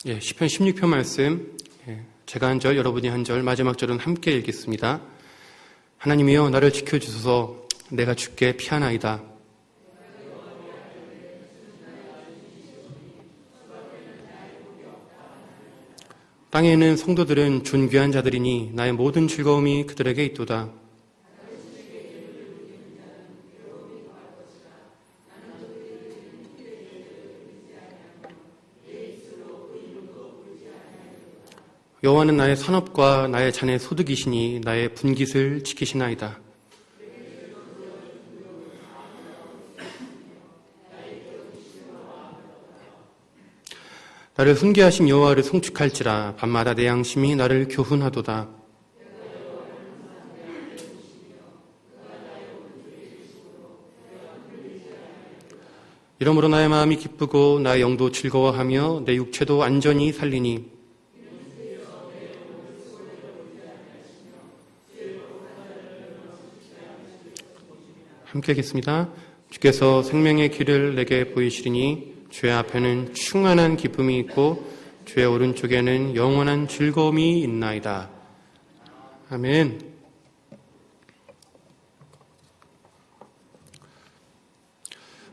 시편 16편 말씀, 제가 한 절, 여러분이 한 절, 마지막 절은 함께 읽겠습니다. 하나님이여 나를 지켜주소서. 내가 주께 피하나이다. 땅에 있는 성도들은 존귀한 자들이니 나의 모든 즐거움이 그들에게 있도다. 여호와는 나의 산업과 나의 잔의 소득이시니 나의 분깃을 지키시나이다. 나를 훈계하신 여호와를 송축할지라. 밤마다 내 양심이 나를 교훈하도다. 이러므로 나의 마음이 기쁘고 나의 영도 즐거워하며 내 육체도 안전히 살리니 함께 읽겠습니다. 주께서 생명의 길을 내게 보이시리니 주의 앞에는 충만한 기쁨이 있고 주의 오른쪽에는 영원한 즐거움이 있나이다. 아멘.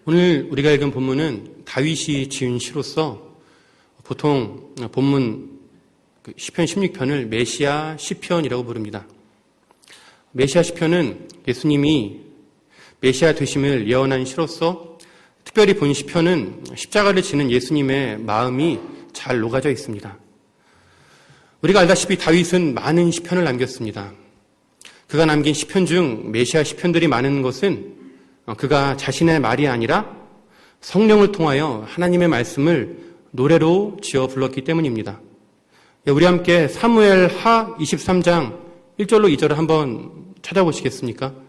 오늘 우리가 읽은 본문은 다윗이 지은 시로서 보통 본문 시편 16편을 메시아 시편이라고 부릅니다. 메시아 시편은 예수님이 메시아 되심을 예언한 시로서 특별히 본 시편은 십자가를 지는 예수님의 마음이 잘 녹아져 있습니다. 우리가 알다시피 다윗은 많은 시편을 남겼습니다. 그가 남긴 시편 중 메시아 시편들이 많은 것은 그가 자신의 말이 아니라 성령을 통하여 하나님의 말씀을 노래로 지어 불렀기 때문입니다. 우리 함께 사무엘 하 23장 1절로 2절을 한번 찾아보시겠습니까?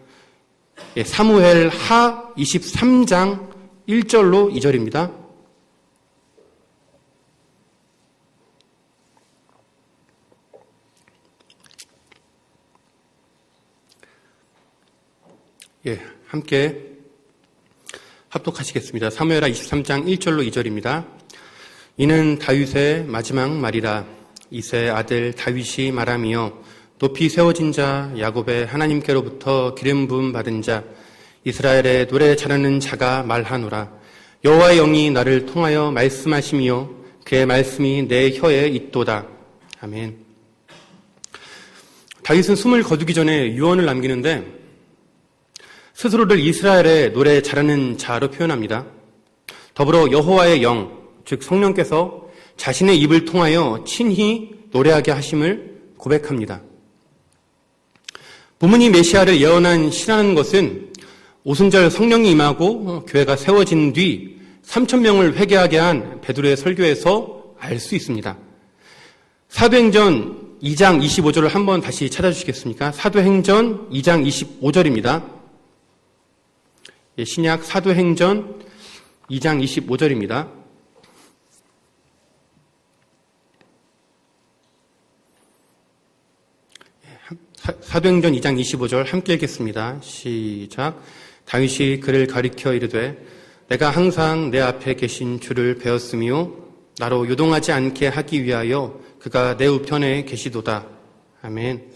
사무엘 하 23장 1절로 2절입니다. 함께 합독하시겠습니다. 사무엘 하 23장 1절로 2절입니다. 이는 다윗의 마지막 말이라. 이새의 아들 다윗이 말하며 높이 세워진 자, 야곱의 하나님께로부터 기름 부음 받은 자, 이스라엘의 노래 잘하는 자가 말하노라. 여호와의 영이 나를 통하여 말씀하시며 그의 말씀이 내 혀에 있도다. 아멘. 다윗은 숨을 거두기 전에 유언을 남기는데 스스로를 이스라엘의 노래 잘하는 자로 표현합니다. 더불어 여호와의 영, 즉 성령께서 자신의 입을 통하여 친히 노래하게 하심을 고백합니다. 본문이 메시아를 예언한 시라는 것은 오순절 성령이 임하고 교회가 세워진 뒤 3,000명을 회개하게 한 베드로의 설교에서 알 수 있습니다. 사도행전 2장 25절을 한번 다시 찾아주시겠습니까? 사도행전 2장 25절입니다. 신약 사도행전 2장 25절입니다. 사도행전 2장 25절 함께 읽겠습니다. 시작. 다윗이 그를 가리켜 이르되 내가 항상 내 앞에 계신 주를 배웠으며 나로 요동하지 않게 하기 위하여 그가 내 우편에 계시도다. 아멘.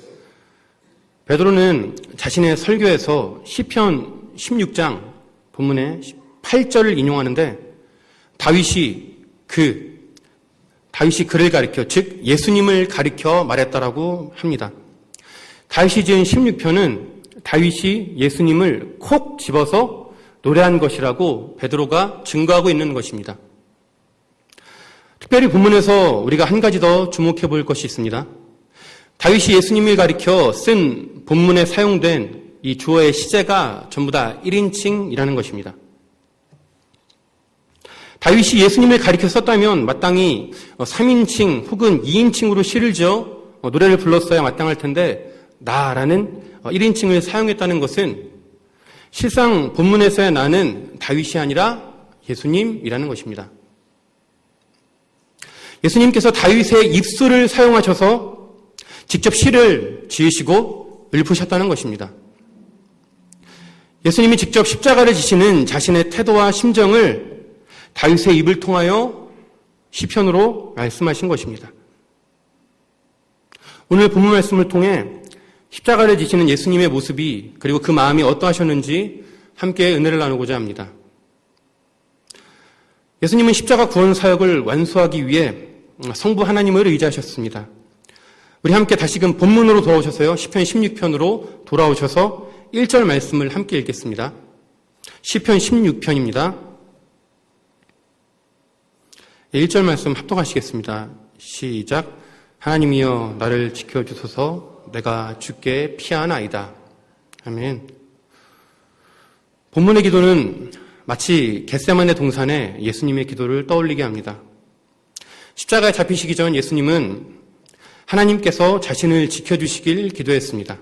베드로는 자신의 설교에서 시편 16장 본문의 8절을 인용하는데 다윗이 그를 가리켜, 즉 예수님을 가리켜 말했다라고 합니다. 다윗이 지은 16편은 다윗이 예수님을 콕 집어서 노래한 것이라고 베드로가 증거하고 있는 것입니다. 특별히 본문에서 우리가 한 가지 더 주목해 볼 것이 있습니다. 다윗이 예수님을 가리켜 쓴 본문에 사용된 이 주어의 시제가 전부 다 1인칭이라는 것입니다. 다윗이 예수님을 가리켜 썼다면 마땅히 3인칭 혹은 2인칭으로 시를 지어 노래를 불렀어야 마땅할 텐데 나라는 1인칭을 사용했다는 것은 실상 본문에서의 나는 다윗이 아니라 예수님이라는 것입니다. 예수님께서 다윗의 입술을 사용하셔서 직접 시를 지으시고 읊으셨다는 것입니다. 예수님이 직접 십자가를 지시는 자신의 태도와 심정을 다윗의 입을 통하여 시편으로 말씀하신 것입니다. 오늘 본문 말씀을 통해 십자가를 지시는 예수님의 모습이 그리고 그 마음이 어떠하셨는지 함께 은혜를 나누고자 합니다. 예수님은 십자가 구원 사역을 완수하기 위해 성부 하나님을 의지하셨습니다. 우리 함께 다시금 본문으로 돌아오셔서요. 시편 16편으로 돌아오셔서 1절 말씀을 함께 읽겠습니다. 시편 16편입니다. 1절 말씀 합독하시겠습니다. 시작. 하나님이여 나를 지켜주소서 내가 주께 피하나이다. 아멘. 본문의 기도는 마치 겟세마네 동산에 예수님의 기도를 떠올리게 합니다. 십자가에 잡히시기 전 예수님은 하나님께서 자신을 지켜주시길 기도했습니다.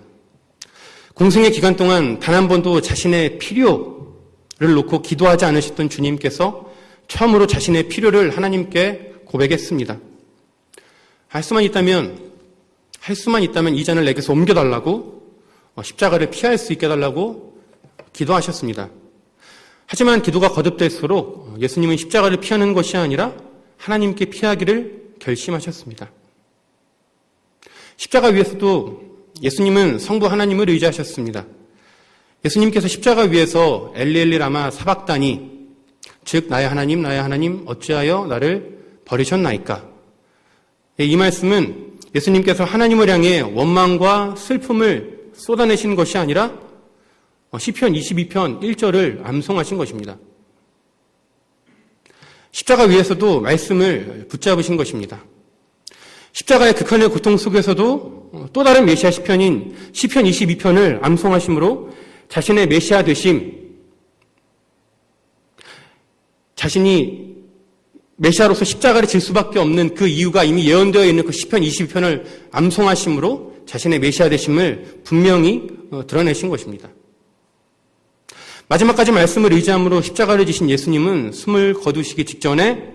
공생의 기간 동안 단 한 번도 자신의 필요를 놓고 기도하지 않으셨던 주님께서 처음으로 자신의 필요를 하나님께 고백했습니다. 할 수만 있다면 이 잔을 내게서 옮겨달라고, 십자가를 피할 수 있게 해달라고 기도하셨습니다. 하지만 기도가 거듭될수록 예수님은 십자가를 피하는 것이 아니라 하나님께 피하기를 결심하셨습니다. 십자가 위에서도 예수님은 성부 하나님을 의지하셨습니다. 예수님께서 십자가 위에서 엘리 라마 사박다니, 즉 나의 하나님 어찌하여 나를 버리셨나이까. 이 말씀은 예수님께서 하나님을 향해 원망과 슬픔을 쏟아내신 것이 아니라 시편 22편 1절을 암송하신 것입니다. 십자가 위에서도 말씀을 붙잡으신 것입니다. 십자가의 극한의 고통 속에서도 또 다른 메시아 시편인 시편 22편을 암송하심으로 자신의 메시아 되심, 자신이 메시아로서 십자가를 질 수밖에 없는 그 이유가 이미 예언되어 있는 그 시편 22편을 암송하심으로 자신의 메시아 되심을 분명히 드러내신 것입니다. 마지막까지 말씀을 의지함으로 십자가를 지신 예수님은 숨을 거두시기 직전에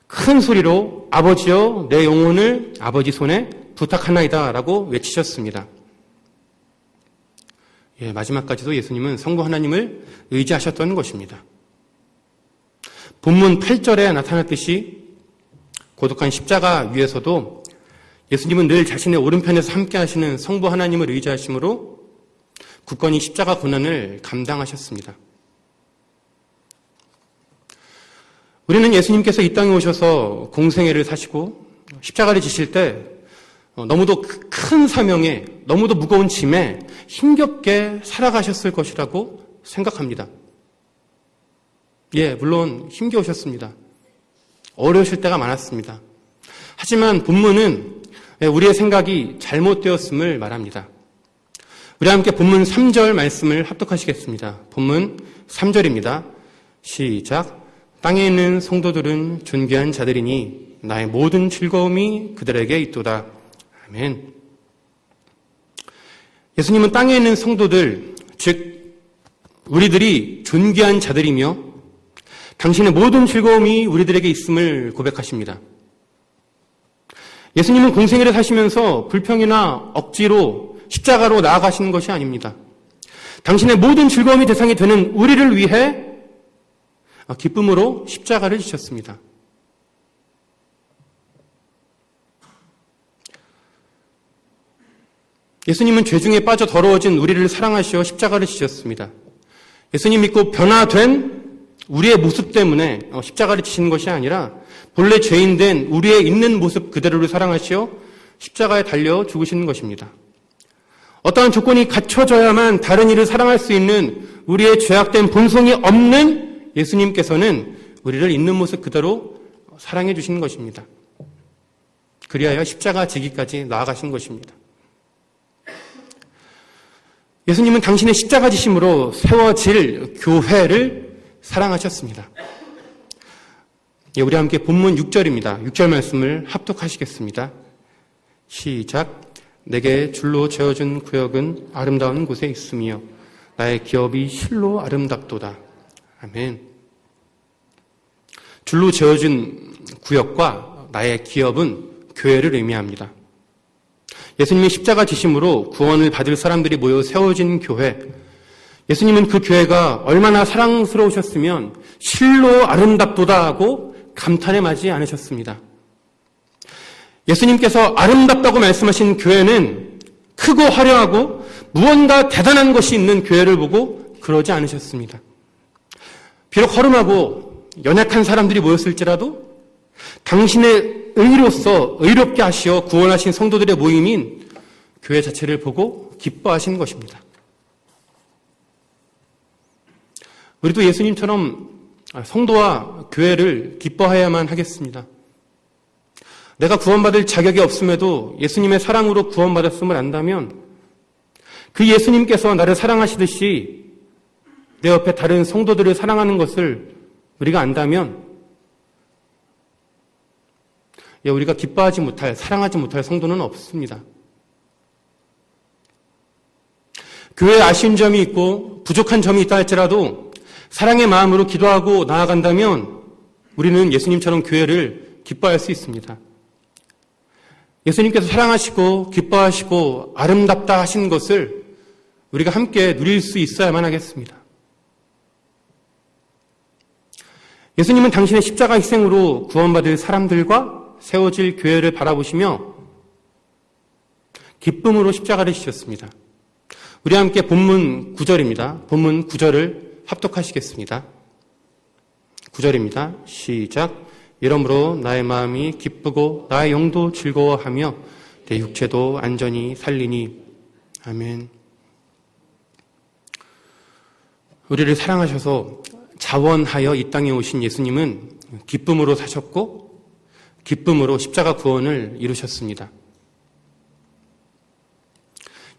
큰 소리로 아버지여 내 영혼을 아버지 손에 부탁하나이다 라고 외치셨습니다. 마지막까지도 예수님은 성부 하나님을 의지하셨던 것입니다. 본문 8절에 나타났듯이 고독한 십자가 위에서도 예수님은 늘 자신의 오른편에서 함께 하시는 성부 하나님을 의지하심으로 굳건히 십자가 고난을 감당하셨습니다. 우리는 예수님께서 이 땅에 오셔서 공생애를 사시고 십자가를 지실 때 너무도 큰 사명에, 너무도 무거운 짐에 힘겹게 살아가셨을 것이라고 생각합니다. 물론 힘겨우셨습니다. 어려우실 때가 많았습니다. 하지만 본문은 우리의 생각이 잘못되었음을 말합니다. 우리 함께 본문 3절 말씀을 합독하시겠습니다. 본문 3절입니다. 시작. 땅에 있는 성도들은 존귀한 자들이니 나의 모든 즐거움이 그들에게 있도다. 아멘. 예수님은 땅에 있는 성도들, 즉 우리들이 존귀한 자들이며 당신의 모든 즐거움이 우리들에게 있음을 고백하십니다. 예수님은 공생애를 사시면서 불평이나 억지로 십자가로 나아가시는 것이 아닙니다. 당신의 모든 즐거움이 대상이 되는 우리를 위해 기쁨으로 십자가를 지셨습니다. 예수님은 죄 중에 빠져 더러워진 우리를 사랑하시어 십자가를 지셨습니다. 예수님 믿고 변화된 우리의 모습 때문에 십자가를 지시는 것이 아니라 본래 죄인된 우리의 있는 모습 그대로를 사랑하시어 십자가에 달려 죽으시는 것입니다. 어떠한 조건이 갖춰져야만 다른 이를 사랑할 수 있는 우리의 죄악된 본성이 없는 예수님께서는 우리를 있는 모습 그대로 사랑해 주시는 것입니다. 그리하여 십자가 지기까지 나아가신 것입니다. 예수님은 당신의 십자가 지심으로 세워질 교회를 사랑하셨습니다. 우리 함께 본문 6절입니다. 6절 말씀을 합독하시겠습니다. 시작. 내게 줄로 재어준 구역은 아름다운 곳에 있으며 나의 기업이 실로 아름답도다. 아멘. 줄로 재어준 구역과 나의 기업은 교회를 의미합니다. 예수님의 십자가 지심으로 구원을 받을 사람들이 모여 세워진 교회, 예수님은 그 교회가 얼마나 사랑스러우셨으면 실로 아름답도다 하고 감탄에 마지 않으셨습니다. 예수님께서 아름답다고 말씀하신 교회는 크고 화려하고 무언가 대단한 것이 있는 교회를 보고 그러지 않으셨습니다. 비록 허름하고 연약한 사람들이 모였을지라도 당신의 의로서 의롭게 하시어 구원하신 성도들의 모임인 교회 자체를 보고 기뻐하신 것입니다. 우리도 예수님처럼 성도와 교회를 기뻐해야만 하겠습니다. 내가 구원받을 자격이 없음에도 예수님의 사랑으로 구원받았음을 안다면 그 예수님께서 나를 사랑하시듯이 내 옆에 다른 성도들을 사랑하는 것을 우리가 안다면 우리가 기뻐하지 못할, 사랑하지 못할 성도는 없습니다. 교회에 아쉬운 점이 있고 부족한 점이 있다 할지라도 사랑의 마음으로 기도하고 나아간다면 우리는 예수님처럼 교회를 기뻐할 수 있습니다. 예수님께서 사랑하시고 기뻐하시고 아름답다 하신 것을 우리가 함께 누릴 수 있어야만 하겠습니다. 예수님은 당신의 십자가 희생으로 구원받을 사람들과 세워질 교회를 바라보시며 기쁨으로 십자가를 지셨습니다. 우리 함께 본문 9절입니다. 본문 9절을 합독하시겠습니다. 9절입니다. 시작. 이러므로 나의 마음이 기쁘고 나의 영도 즐거워하며 내 육체도 안전히 살리니. 아멘. 우리를 사랑하셔서 자원하여 이 땅에 오신 예수님은 기쁨으로 사셨고 기쁨으로 십자가 구원을 이루셨습니다.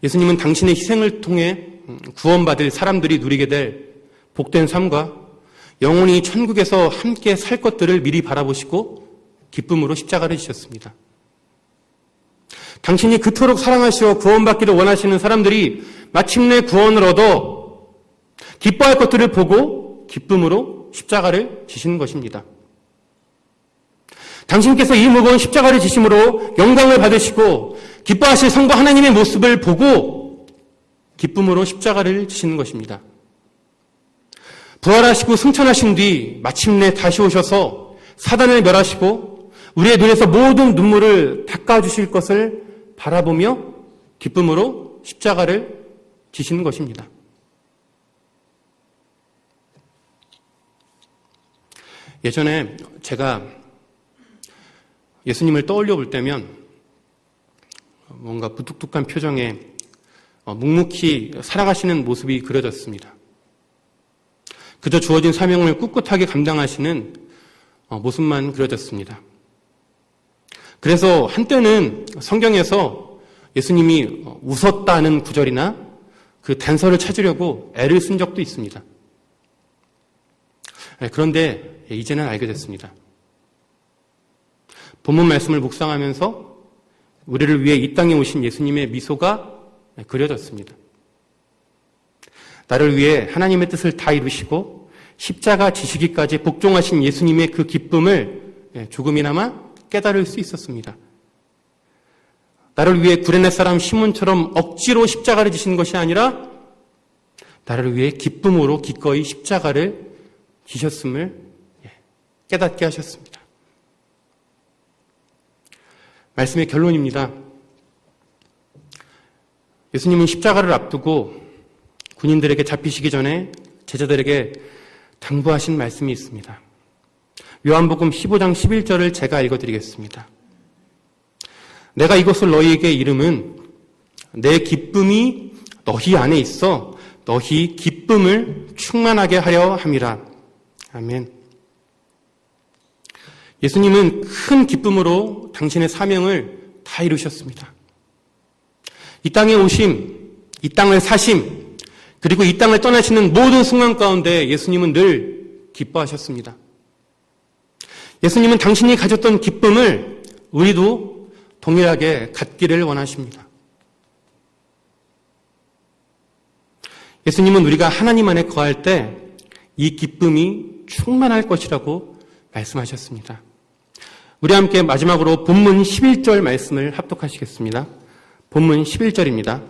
예수님은 당신의 희생을 통해 구원받을 사람들이 누리게 될 복된 삶과 영원히 천국에서 함께 살 것들을 미리 바라보시고 기쁨으로 십자가를 지셨습니다. 당신이 그토록 사랑하시어 구원받기를 원하시는 사람들이 마침내 구원을 얻어 기뻐할 것들을 보고 기쁨으로 십자가를 지시는 것입니다. 당신께서 이 무거운 십자가를 지심으로 영광을 받으시고 기뻐하실 성부 하나님의 모습을 보고 기쁨으로 십자가를 지시는 것입니다. 부활하시고 승천하신 뒤 마침내 다시 오셔서 사단을 멸하시고 우리의 눈에서 모든 눈물을 닦아주실 것을 바라보며 기쁨으로 십자가를 지시는 것입니다. 예전에 제가 예수님을 떠올려 볼 때면 뭔가 부뚝뚝한 표정에 묵묵히 살아가시는 모습이 그려졌습니다. 그저 주어진 사명을 꿋꿋하게 감당하시는 모습만 그려졌습니다. 그래서 한때는 성경에서 예수님이 웃었다는 구절이나 그 단서를 찾으려고 애를 쓴 적도 있습니다. 그런데 이제는 알게 됐습니다. 본문 말씀을 묵상하면서 우리를 위해 이 땅에 오신 예수님의 미소가 그려졌습니다. 나를 위해 하나님의 뜻을 다 이루시고 십자가 지시기까지 복종하신 예수님의 그 기쁨을 조금이나마 깨달을 수 있었습니다. 나를 위해 구레네 사람 시몬처럼 억지로 십자가를 지신 것이 아니라 나를 위해 기쁨으로 기꺼이 십자가를 지셨음을 깨닫게 하셨습니다. 말씀의 결론입니다. 예수님은 십자가를 앞두고 군인들에게 잡히시기 전에 제자들에게 당부하신 말씀이 있습니다. 요한복음 15장 11절을 제가 읽어드리겠습니다. 내가 이것을 너희에게 이름은 내 기쁨이 너희 안에 있어 너희 기쁨을 충만하게 하려 함이라. 아멘. 예수님은 큰 기쁨으로 당신의 사명을 다 이루셨습니다. 이 땅에 오심, 이 땅을 사심, 그리고 이 땅을 떠나시는 모든 순간 가운데 예수님은 늘 기뻐하셨습니다. 예수님은 당신이 가졌던 기쁨을 우리도 동일하게 갖기를 원하십니다. 예수님은 우리가 하나님 안에 거할 때 이 기쁨이 충만할 것이라고 말씀하셨습니다. 우리 함께 마지막으로 본문 11절 말씀을 합독하시겠습니다. 본문 11절입니다.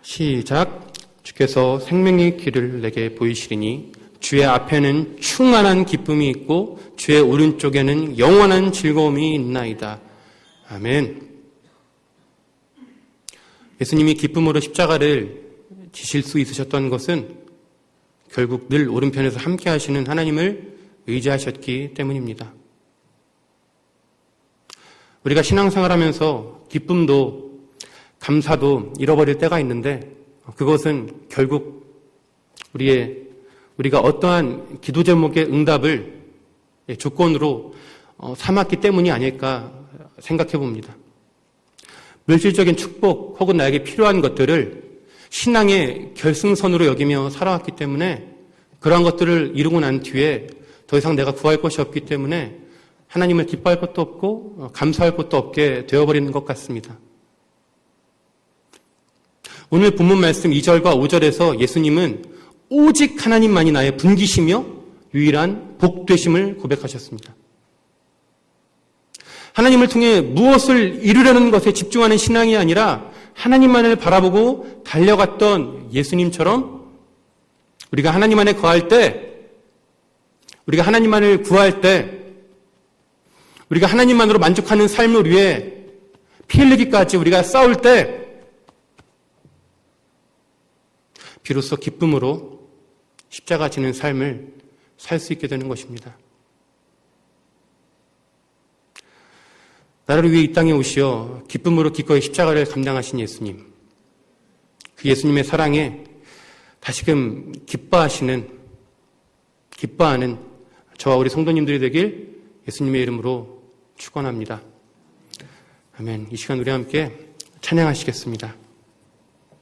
시작. 주께서 생명의 길을 내게 보이시리니 주의 앞에는 충만한 기쁨이 있고 주의 오른쪽에는 영원한 즐거움이 있나이다. 아멘. 예수님이 기쁨으로 십자가를 지실 수 있으셨던 것은 결국 늘 오른편에서 함께 하시는 하나님을 의지하셨기 때문입니다. 우리가 신앙생활하면서 기쁨도 감사도 잃어버릴 때가 있는데 그것은 결국 우리가 어떠한 기도 제목의 응답을 조건으로 삼았기 때문이 아닐까 생각해 봅니다. 물질적인 축복 혹은 나에게 필요한 것들을 신앙의 결승선으로 여기며 살아왔기 때문에 그러한 것들을 이루고 난 뒤에 더 이상 내가 구할 것이 없기 때문에 하나님을 기뻐할 것도 없고 감사할 것도 없게 되어버리는 것 같습니다. 오늘 본문 말씀 2절과 5절에서 예수님은 오직 하나님만이 나의 분기시며 유일한 복되심을 고백하셨습니다. 하나님을 통해 무엇을 이루려는 것에 집중하는 신앙이 아니라 하나님만을 바라보고 달려갔던 예수님처럼 우리가 하나님 안에 거할 때, 우리가 하나님만을 구할 때, 우리가 하나님만으로 만족하는 삶을 위해 피 흘리기까지 우리가 싸울 때 비로소 기쁨으로 십자가 지는 삶을 살 수 있게 되는 것입니다. 나를 위해 이 땅에 오시어 기쁨으로 기꺼이 십자가를 감당하신 예수님, 그 예수님의 사랑에 다시금 기뻐하는 저와 우리 성도님들이 되길 예수님의 이름으로 축원합니다. 아멘. 이 시간 우리 함께 찬양하시겠습니다.